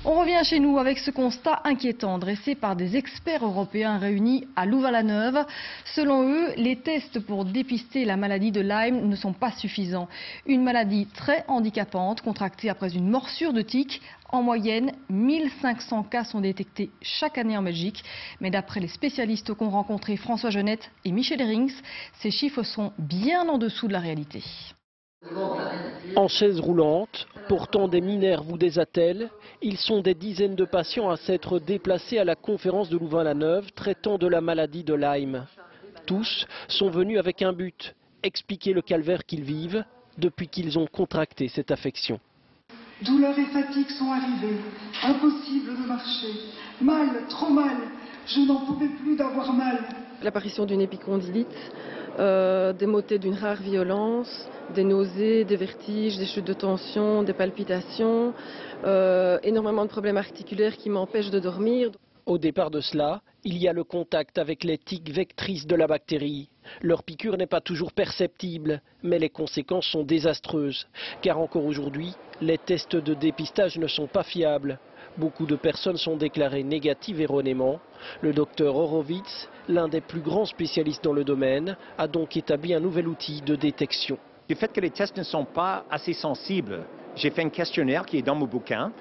On revient chez nous avec ce constat inquiétant dressé par des experts européens réunis à Louvain-la-Neuve. Selon eux, les tests pour dépister la maladie de Lyme ne sont pas suffisants. Une maladie très handicapante, contractée après une morsure de tique. En moyenne, 1500 cas sont détectés chaque année en Belgique. Mais d'après les spécialistes qu'ont rencontrés François Genette et Michel Herings, ces chiffres sont bien en dessous de la réalité. En chaise roulante, portant des minerves ou des attelles, ils sont des dizaines de patients à s'être déplacés à la conférence de Louvain-la-Neuve traitant de la maladie de Lyme. Tous sont venus avec un but, expliquer le calvaire qu'ils vivent depuis qu'ils ont contracté cette affection. Douleur et fatigue sont arrivées, impossible de marcher, mal, trop mal, je n'en pouvais plus d'avoir mal. L'apparition d'une épicondylite, des maux de tête d'une rare violence, des nausées, des vertiges, des chutes de tension, des palpitations, énormément de problèmes articulaires qui m'empêchent de dormir. Au départ de cela, il y a le contact avec les tiques vectrices de la bactérie. Leur piqûre n'est pas toujours perceptible, mais les conséquences sont désastreuses. Car encore aujourd'hui, les tests de dépistage ne sont pas fiables. Beaucoup de personnes sont déclarées négatives erronément. Le docteur Horowitz, l'un des plus grands spécialistes dans le domaine, a donc établi un nouvel outil de détection. Du fait que les tests ne sont pas assez sensibles, j'ai fait un questionnaire qui est dans mon bouquin.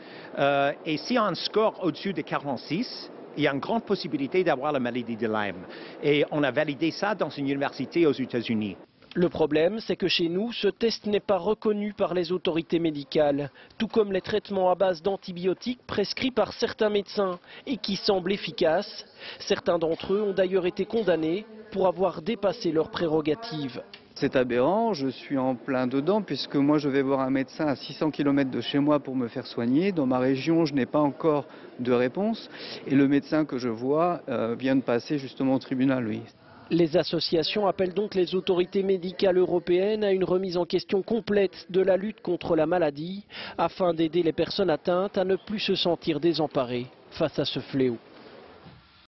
Et s'il y a un score au-dessus de 46, il y a une grande possibilité d'avoir la maladie de Lyme. Et on a validé ça dans une université aux États-Unis. Le problème, c'est que chez nous, ce test n'est pas reconnu par les autorités médicales, tout comme les traitements à base d'antibiotiques prescrits par certains médecins et qui semblent efficaces. Certains d'entre eux ont d'ailleurs été condamnés pour avoir dépassé leurs prérogatives. C'est aberrant, je suis en plein dedans puisque moi je vais voir un médecin à 600 km de chez moi pour me faire soigner. Dans ma région, je n'ai pas encore de réponse et le médecin que je vois vient de passer justement au tribunal, lui. Les associations appellent donc les autorités médicales européennes à une remise en question complète de la lutte contre la maladie afin d'aider les personnes atteintes à ne plus se sentir désemparées face à ce fléau.